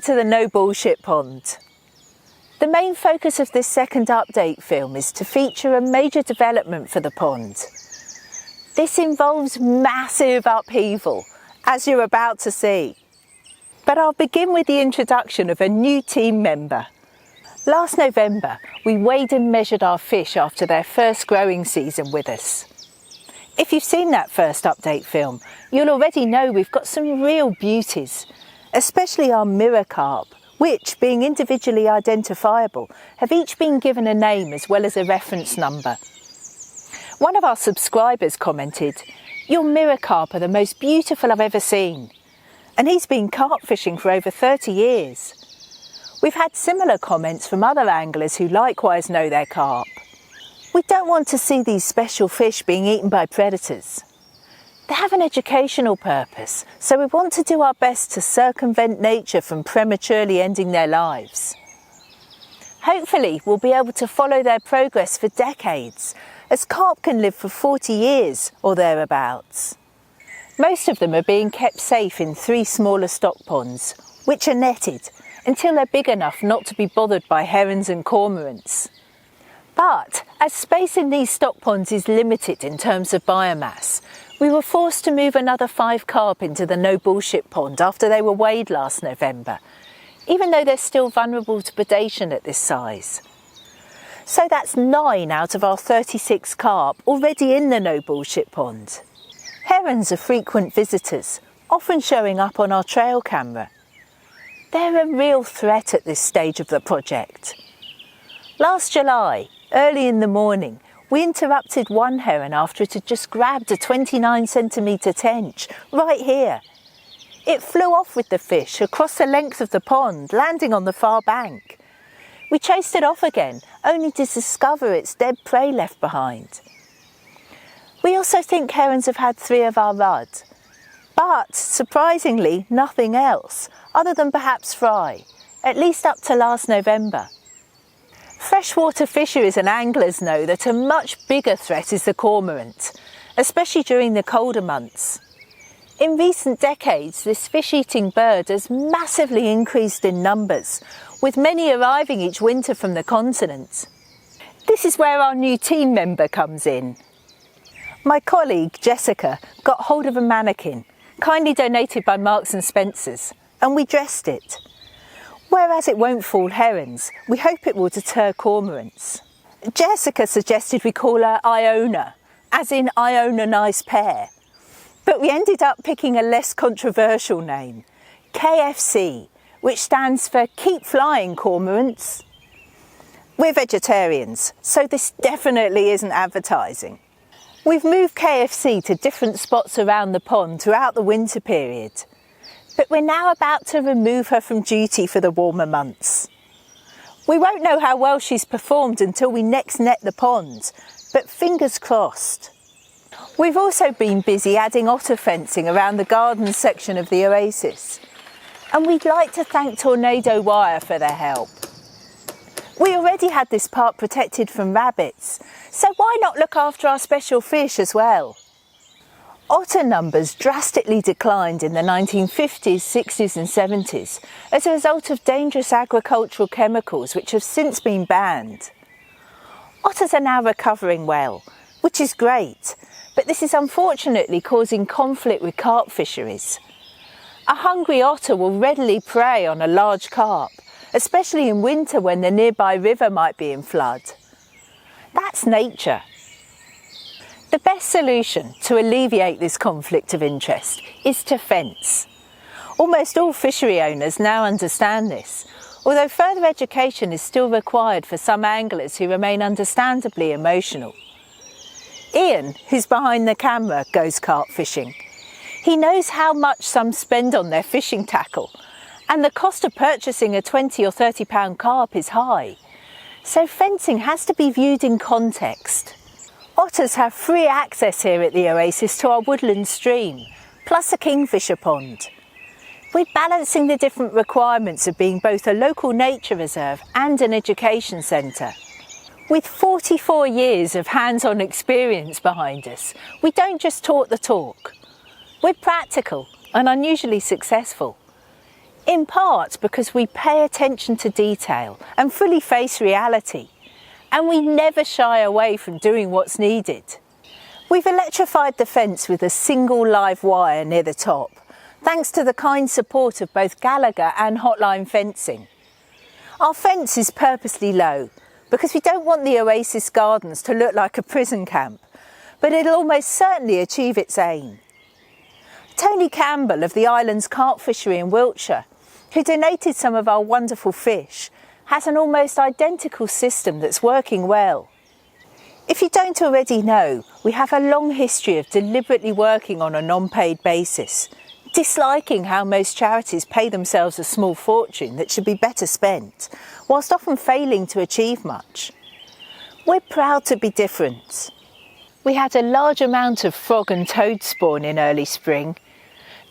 to the no bullshit pond. The main focus of this second update film is to feature a major development for the pond. This involves massive upheaval, as you're about to see. But I'll begin with the introduction of a new team member. Last November, we weighed and measured our fish after their first growing season with us. If you've seen that first update film, you'll already know we've got some real beauties, especially our mirror carp, which, being individually identifiable, have each been given a name as well as a reference number. One of our subscribers commented, "Your mirror carp are the most beautiful I've ever seen." And he's been carp fishing for over 30 years. We've had similar comments from other anglers who likewise know their carp. We don't want to see these special fish being eaten by predators. They have an educational purpose, so we want to do our best to circumvent nature from prematurely ending their lives. Hopefully, we'll be able to follow their progress for decades, as carp can live for 40 years or thereabouts. Most of them are being kept safe in 3 smaller stock ponds, which are netted until they're big enough not to be bothered by herons and cormorants. But as space in these stock ponds is limited in terms of biomass, we were forced to move another 5 carp into the no bullshit pond after they were weighed last November, even though they're still vulnerable to predation at this size. So that's 9 out of our 36 carp already in the no bullshit pond. Herons are frequent visitors, often showing up on our trail camera. They're a real threat at this stage of the project. Last July, early in the morning, we interrupted one heron after it had just grabbed a 29-centimetre tench right here. It flew off with the fish across the length of the pond, landing on the far bank. We chased it off again, only to discover its dead prey left behind. We also think herons have had 3 of our rudd, but surprisingly nothing else, other than perhaps fry, at least up to last November. Freshwater fisheries and anglers know that a much bigger threat is the cormorant, especially during the colder months. In recent decades, this fish-eating bird has massively increased in numbers, with many arriving each winter from the continent. This is where our new team member comes in. My colleague, Jessica, got hold of a mannequin, kindly donated by Marks and Spencer's, and we dressed it. Whereas it won't fool herons, we hope it will deter cormorants. Jessica suggested we call her Iona, as in I own a nice pair. But we ended up picking a less controversial name, KFC, which stands for Keep Flying Cormorants. We're vegetarians, so this definitely isn't advertising. We've moved KFC to different spots around the pond throughout the winter period, but we're now about to remove her from duty for the warmer months. We won't know how well she's performed until we next net the pond, but fingers crossed. We've also been busy adding otter fencing around the garden section of the oasis, and we'd like to thank Tornado Wire for their help. We already had this part protected from rabbits, so why not look after our special fish as well? Otter numbers drastically declined in the 1950s, 60s and 70s as a result of dangerous agricultural chemicals which have since been banned. Otters are now recovering well, which is great, but this is unfortunately causing conflict with carp fisheries. A hungry otter will readily prey on a large carp, especially in winter when the nearby river might be in flood. That's nature. The best solution to alleviate this conflict of interest is to fence. Almost all fishery owners now understand this, although further education is still required for some anglers who remain understandably emotional. Ian, who's behind the camera, goes carp fishing. He knows how much some spend on their fishing tackle, and the cost of purchasing a £20 or £30 carp is high, so fencing has to be viewed in context. Otters have free access here at the oasis to our woodland stream, plus a kingfisher pond. We're balancing the different requirements of being both a local nature reserve and an education centre. With 44 years of hands-on experience behind us, we don't just talk the talk. We're practical and unusually successful. in part because we pay attention to detail and fully face reality, and we never shy away from doing what's needed. We've electrified the fence with a single live wire near the top, thanks to the kind support of both Gallagher and Hotline Fencing. Our fence is purposely low because we don't want the Oasis Gardens to look like a prison camp, but it'll almost certainly achieve its aim. Tony Campbell of the island's carp fishery in Wiltshire, who donated some of our wonderful fish, has an almost identical system that's working well. If you don't already know, we have a long history of deliberately working on a non-paid basis, disliking how most charities pay themselves a small fortune that should be better spent, whilst often failing to achieve much. We're proud to be different. We had a large amount of frog and toad spawn in early spring.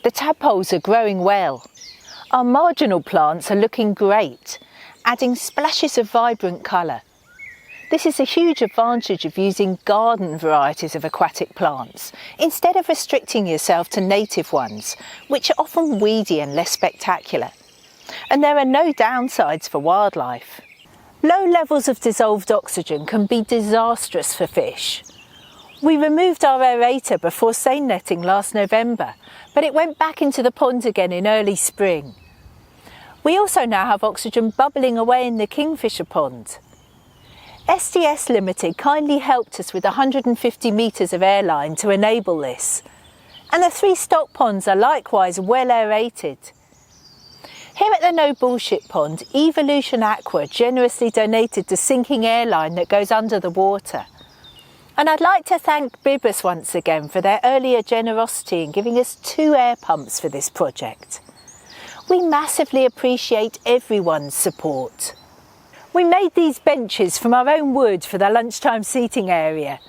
The tadpoles are growing well. Our marginal plants are looking great, adding splashes of vibrant colour. This is a huge advantage of using garden varieties of aquatic plants, instead of restricting yourself to native ones, which are often weedy and less spectacular. And there are no downsides for wildlife. Low levels of dissolved oxygen can be disastrous for fish. We removed our aerator before seine netting last November, but it went back into the pond again in early spring. We also now have oxygen bubbling away in the kingfisher pond. SDS Limited kindly helped us with 150 metres of airline to enable this, and the 3 stock ponds are likewise well aerated. Here at the No Bullshit Pond, Evolution Aqua generously donated the sinking airline that goes under the water. And I'd like to thank Bibus once again for their earlier generosity in giving us 2 air pumps for this project. We massively appreciate everyone's support. We made these benches from our own wood for the lunchtime seating area,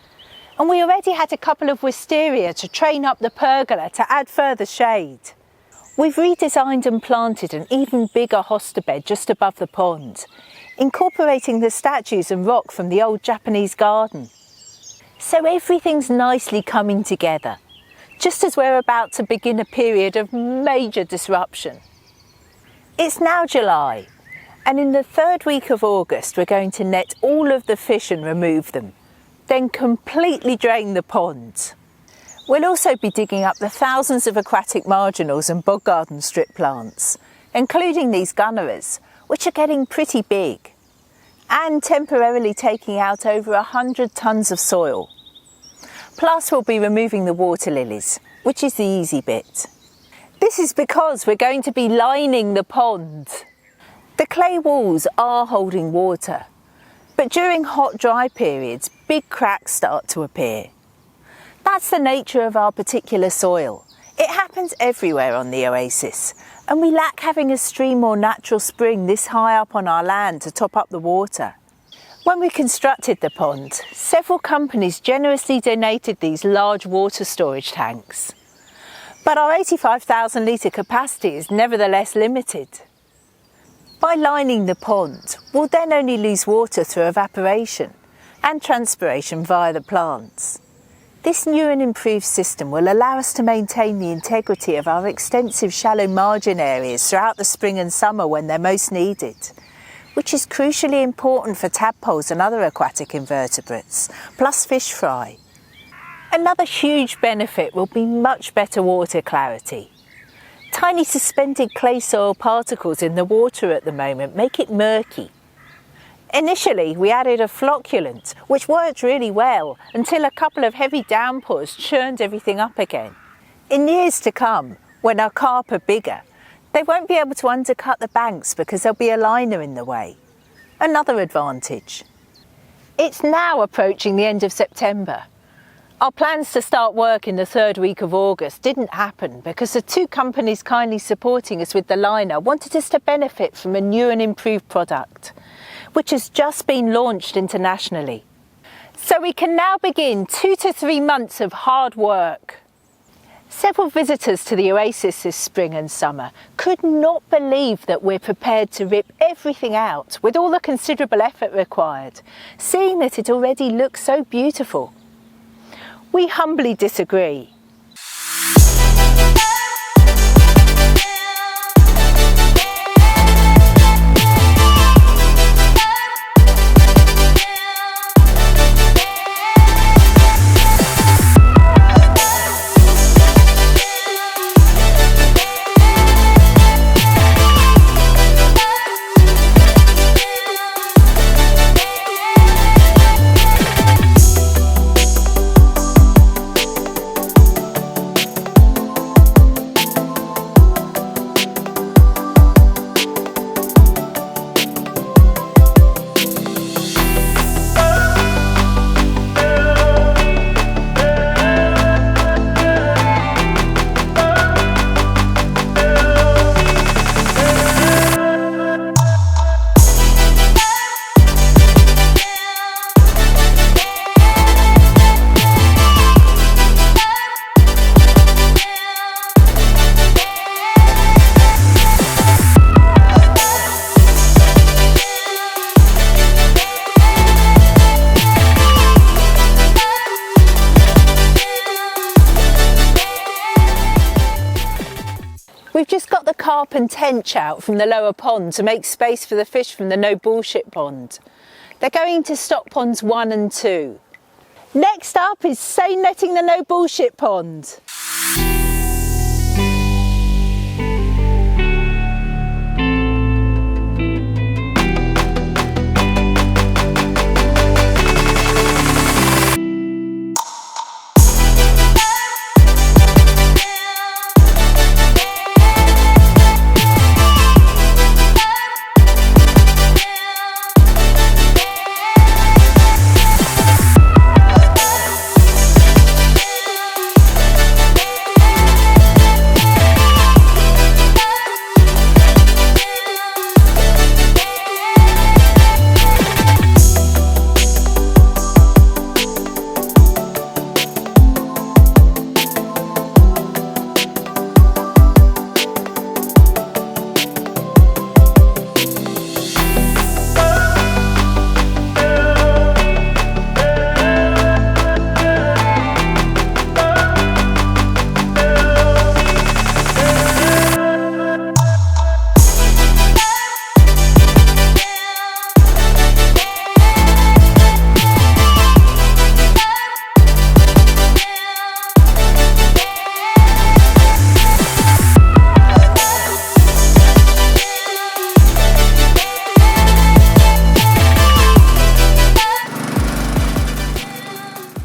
and we already had a couple of wisteria to train up the pergola to add further shade. We've redesigned and planted an even bigger hosta bed just above the pond, incorporating the statues and rock from the old Japanese garden. So everything's nicely coming together, just as we're about to begin a period of major disruption. It's now July, and in the 3rd week of August we're going to net all of the fish and remove them, then completely drain the pond. We'll also be digging up the thousands of aquatic marginals and bog garden strip plants, including these gunneras, which are getting pretty big, and temporarily taking out over 100 tonnes of soil. Plus we'll be removing the water lilies, which is the easy bit. This is because we're going to be lining the pond. The clay walls are holding water, but during hot, dry periods, big cracks start to appear. That's the nature of our particular soil. It happens everywhere on the Oasis, and we lack having a stream or natural spring this high up on our land to top up the water. When we constructed the pond, several companies generously donated these large water storage tanks. But our 85,000 litre capacity is nevertheless limited. By lining the pond, we'll then only lose water through evaporation and transpiration via the plants. This new and improved system will allow us to maintain the integrity of our extensive shallow margin areas throughout the spring and summer when they're most needed, which is crucially important for tadpoles and other aquatic invertebrates, plus fish fry. Another huge benefit will be much better water clarity. Tiny suspended clay soil particles in the water at the moment make it murky. Initially, we added a flocculant, which worked really well until a couple of heavy downpours churned everything up again. In years to come, when our carp are bigger, they won't be able to undercut the banks because there'll be a liner in the way. Another advantage. It's now approaching the end of September. Our plans to start work in the 3rd week of August didn't happen because the 2 companies kindly supporting us with the liner wanted us to benefit from a new and improved product, which has just been launched internationally. So we can now begin 2 to 3 months of hard work. Several visitors to the Oasis this spring and summer could not believe that we're prepared to rip everything out with all the considerable effort required, seeing that it already looks so beautiful. We humbly disagree. carp and tench out from the lower pond to make space for the fish from the no bullshit pond. They're going to stock ponds 1 and 2. Next up is seine netting the no bullshit pond.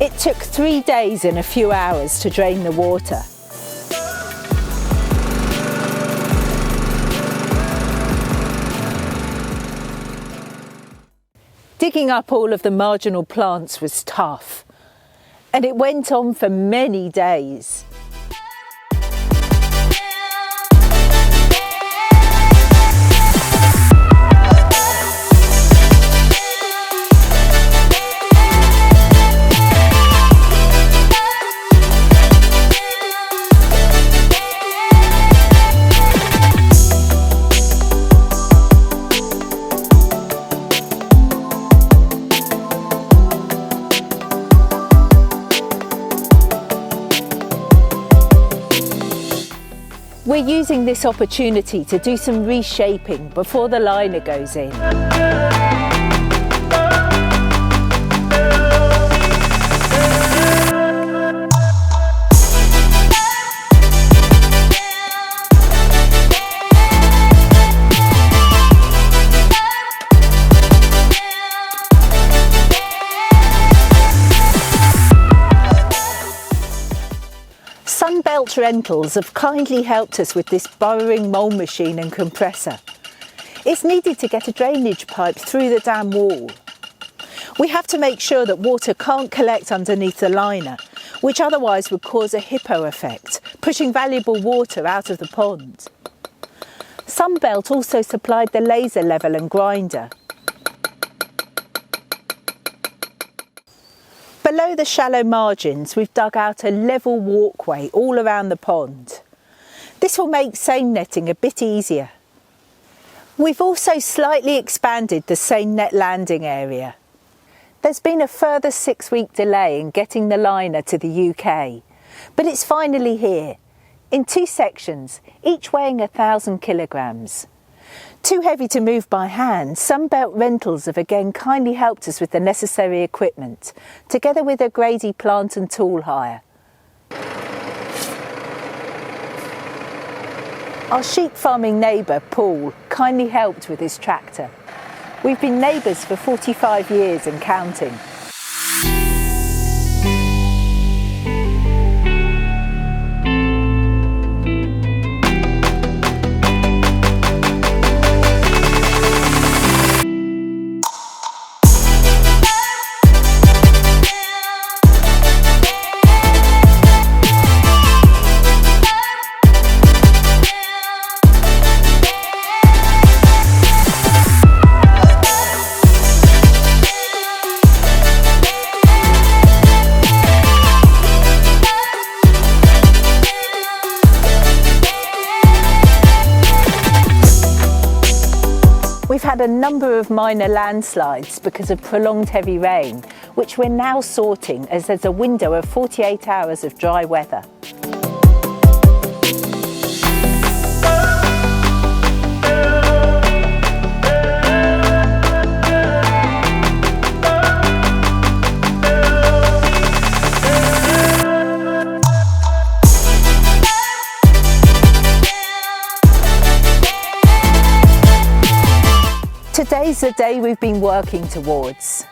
It took 3 days and a few hours to drain the water. Digging up all of the marginal plants was tough, and it went on for many days. We're using this opportunity to do some reshaping before the liner goes in. Sunbelt Rentals have kindly helped us with this burrowing mould machine and compressor. It's needed to get a drainage pipe through the dam wall. We have to make sure that water can't collect underneath the liner, which otherwise would cause a hippo effect, pushing valuable water out of the pond. Sunbelt also supplied the laser level and grinder. Below the shallow margins, we've dug out a level walkway all around the pond. This will make seine netting a bit easier. We've also slightly expanded the seine net landing area. There's been a further 6-week delay in getting the liner to the UK, but it's finally here, in 2 sections, each weighing 1,000 kilograms. Too heavy to move by hand, Sunbelt Rentals have again kindly helped us with the necessary equipment, together with a Grady plant and tool hire. Our sheep farming neighbour, Paul, kindly helped with his tractor. We've been neighbours for 45 years and counting. We've had a number of minor landslides because of prolonged heavy rain, which we're now sorting as there's a window of 48 hours of dry weather. the day we've been working towards.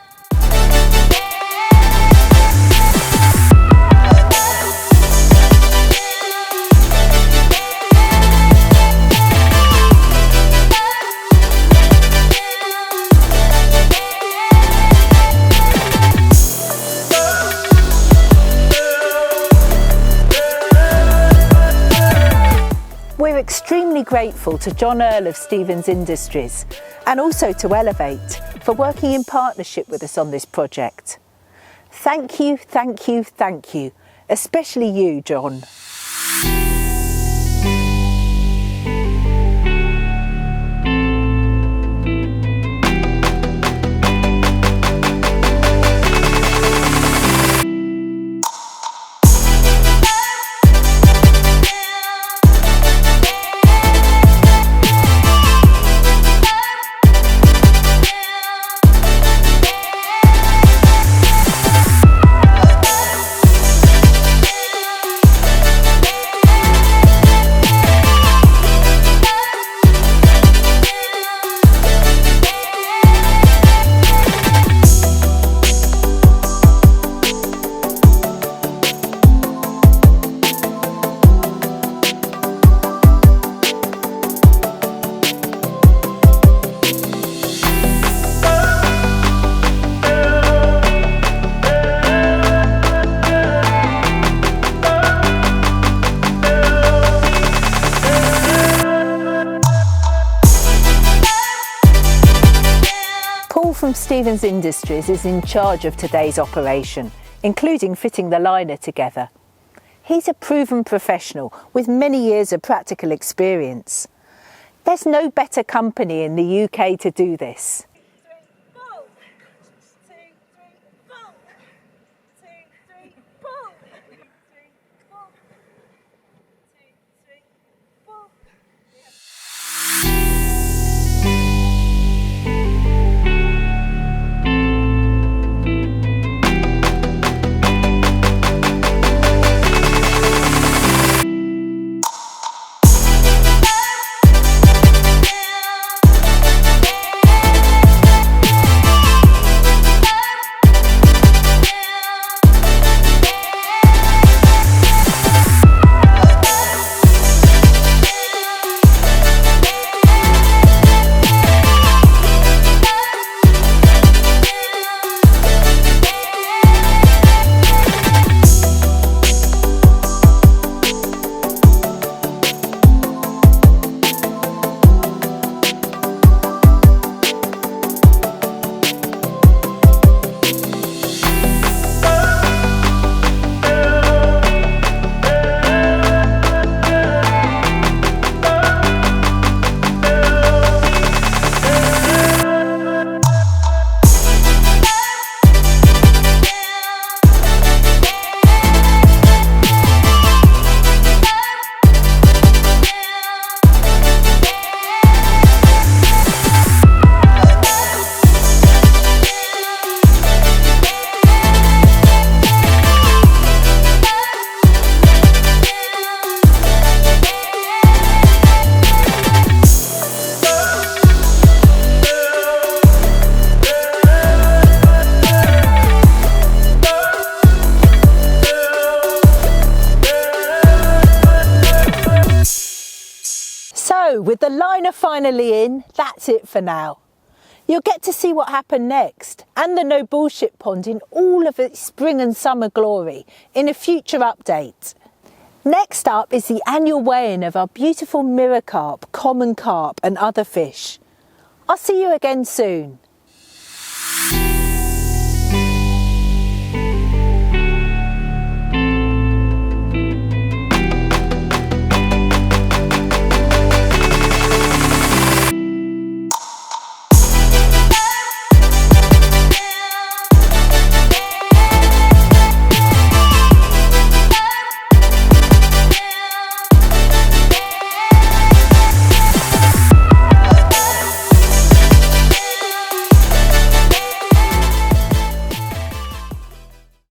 We're extremely grateful to John Earl of Stevens Industries and also to Elevate for working in partnership with us on this project. Thank you, thank you, thank you, especially you, John. From Stevens Industries is in charge of today's operation, including fitting the liner together. He's a proven professional with many years of practical experience. There's no better company in the UK to do this. So, with the liner finally in, that's it for now. You'll get to see what happened next and the no bullshit pond in all of its spring and summer glory in a future update. Next up is the annual weigh-in of our beautiful mirror carp, common carp and other fish. I'll see you again soon.